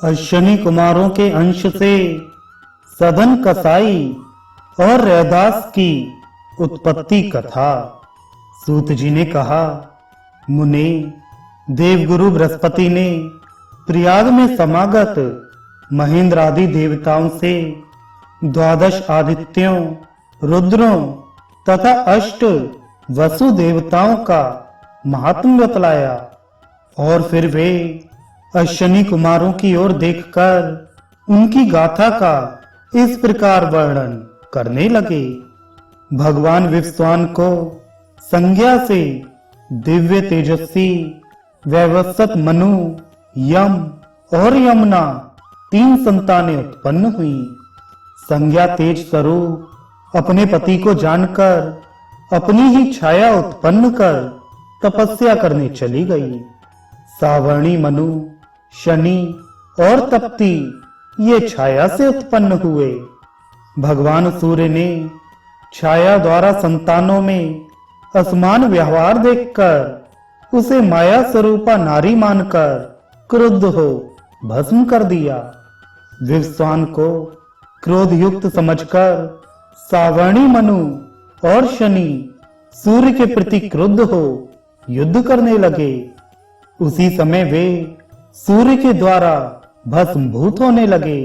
अश्विनी कुमारों के अंश से सदन कसाई और रैदास की उत्पत्ति कथा। सूत जी ने कहा, मुने, देवगुरु बृहस्पति ने प्रयाग में समागत महेंद्र आदि देवताओं से 12 आदित्यों, रुद्रों तथा 8 वसु देवताओं का महात्म्य बतलाया और फिर वे अश्विनी कुमारों की ओर देखकर उनकी गाथा का इस प्रकार वर्णन करने लगे। भगवान विवस्वान को संज्ञा से दिव्य तेजस्वी वैवस्वत मनु, यम और यमुना 3 संतानें उत्पन्न हुई। संज्ञा तेज स्वरूप अपने पति को जानकर अपनी ही छाया उत्पन्न कर तपस्या करने चली गई। सावर्णी, मनु, शनि और तप्ती ये छाया से उत्पन्न हुए। भगवान सूर्य ने छाया द्वारा संतानों में असमान व्यवहार देखकर उसे माया स्वरूपा नारी मानकर क्रुद्ध हो भस्म कर दिया। विवस्वान को क्रोध युक्त समझकर सावर्णी, मनु और शनि सूर्य के प्रति क्रुद्ध हो युद्ध करने लगे। उसी समय वे सूर्य के द्वारा भस्मभूत होने लगे।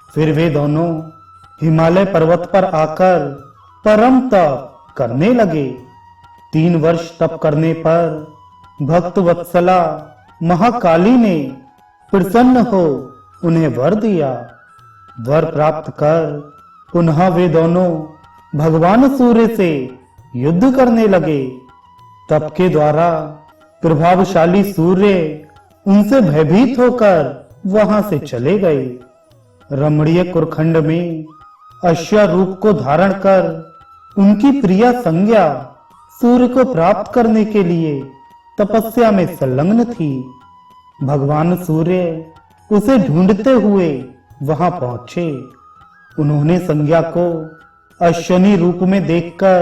फिर वे दोनों हिमालय पर्वत पर आकर परम तप करने लगे। 3 वर्ष तप करने पर भक्त वत्सला महाकाली ने प्रसन्न हो उन्हें वर दिया। वर प्राप्त कर पुनः वे दोनों भगवान सूर्य से युद्ध करने लगे। तप के द्वारा प्रभावशाली सूर्य उनसे भयभीत होकर वहां से चले गए। रमणीय कुरखंड में अश्व रूप को धारण कर उनकी प्रिया संज्ञा सूर्य को प्राप्त करने के लिए तपस्या में संलग्न थी। भगवान सूर्य उसे ढूंढते हुए वहां पहुंचे। उन्होंने संज्ञा को अश्विनी रूप में देखकर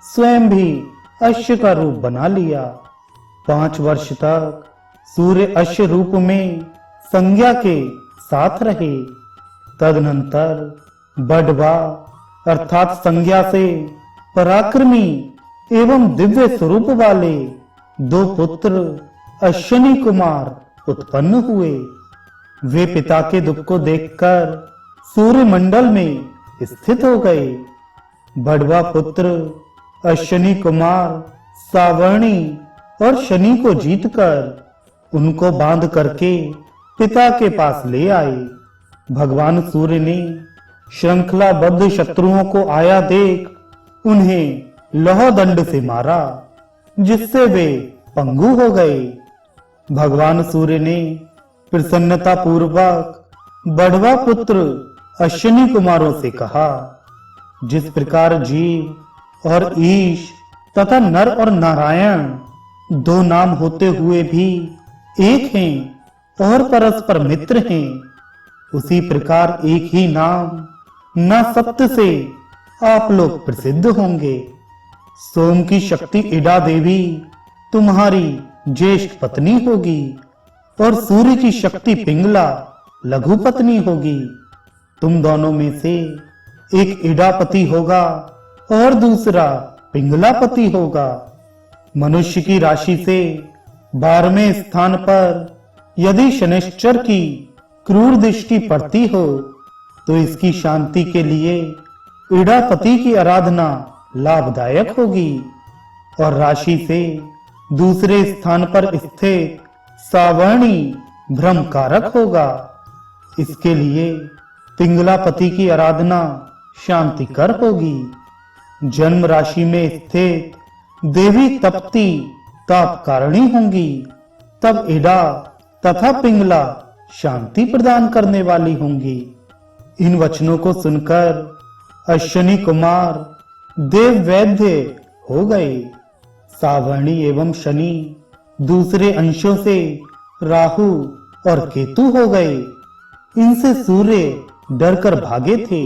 स्वयं भी अश्व का रूप बना लिया। 5 वर्ष तक सूर्य अश्व रूप में संज्ञा के साथ रहे। तदनंतर बड़वा अर्थात संज्ञा से पराक्रमी एवं दिव्य स्वरूप वाले 2 पुत्र अश्विनी कुमार उत्पन्न हुए। वे पिता के दुख को देखकर सूर्य मंडल में स्थित हो गए। बड़वा पुत्र अश्विनी कुमार सावर्णी और शनि को जीतकर उनको बांध करके पिता के पास ले आए। भगवान सूर्य ने श्रृंखलाबद्ध शत्रुओं को आया देख उन्हें लौह दंड से मारा, जिससे वे पंगु हो गए। भगवान सूर्य ने प्रसन्नता पूर्वक बड़वा पुत्र अश्विनी कुमारों से कहा, जिस प्रकार जीव और ईश तथा नर और नारायण 2 नाम होते हुए भी एक हैं और परस्पर मित्र हैं, उसी प्रकार एक ही नाम न सत्य से आप लोग प्रसिद्ध होंगे। सोम की शक्ति इडा देवी तुम्हारी ज्येष्ठ पत्नी होगी और सूर्य की शक्ति पिंगला लघु पत्नी होगी। तुम दोनों में से एक इडापति होगा और दूसरा पिंगलापति होगा। मनुष्य की राशि से 12वें स्थान पर यदि शनैश्चर की क्रूर दृष्टि पड़ती हो तो इसकी शांति के लिए इडापति की आराधना लाभदायक होगी और राशि से दूसरे स्थान पर स्थित सावर्णी भ्रमकारक होगा। इसके लिए पिंगलापति की आराधना शांतिकर होगी। जन्म राशि में स्थित देवी तप्ती तापकारिणी होंगी, तब इडा तथा पिंगला शांति प्रदान करने वाली होंगी। इन वचनों को सुनकर अश्विनी कुमार देव वैद्य हो गए। सावर्णी एवं शनि दूसरे अंशों से राहु और केतु हो गए। इनसे सूर्य डरकर भागे थे।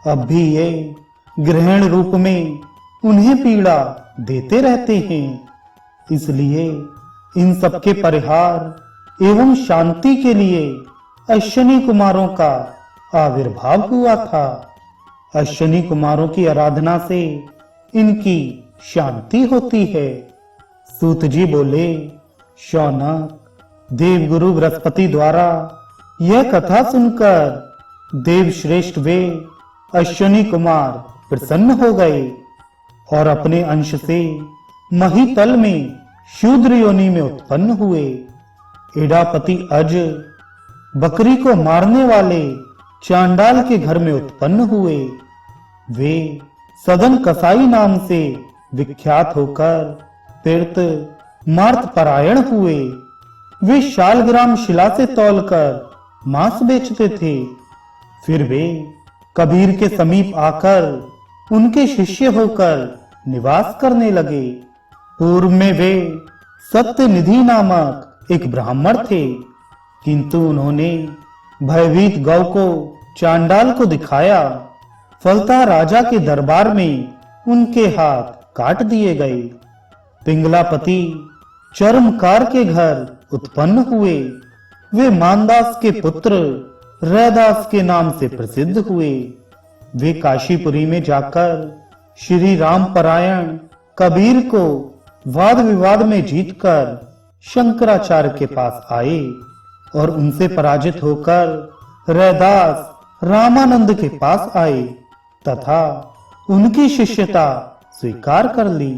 अब भी ये ग्रहण रूप में उन्हें पीड़ा देते रहते हैं। इसलिए इन सबके परिहार एवं शांति के लिए अश्विनी कुमारों का आविर्भाव हुआ था। अश्विनी कुमारों की आराधना से इनकी शांति होती है। सूत जी बोले, शौनक, देवगुरु बृहस्पति द्वारा यह कथा सुनकर देव श्रेष्ठ वे अश्विनी कुमार प्रसन्न हो गए और अपने अंश से महीतल में शूद्र योनि में उत्पन्न हुए। इडापति अज बकरी को मारने वाले चांडाल के घर में उत्पन्न हुए। वे सदन कसाई नाम से विख्यात होकर तीर्थ मार्त परायण हुए। वे शालग्राम शिला से तौलकर मांस बेचते थे। फिर वे कबीर के समीप आकर उनके शिष्य होकर निवास करने लगे। पूर्व में वे सत्यनिधि नामक एक ब्राह्मण थे, किंतु उन्होंने भयभीत गौ को चांडाल को दिखाया। फलता राजा के दरबार में उनके हाथ काट दिए गए। पिंगलापति चर्मकार के घर उत्पन्न हुए। वे मानदास के पुत्र रैदास के नाम से प्रसिद्ध हुए। वे काशीपुरी में जाकर श्री राम परायण कबीर को वाद विवाद में जीतकर शंकराचार्य के पास आए और उनसे पराजित होकर रैदास रामानंद के पास आए तथा उनकी शिष्यता स्वीकार कर ली।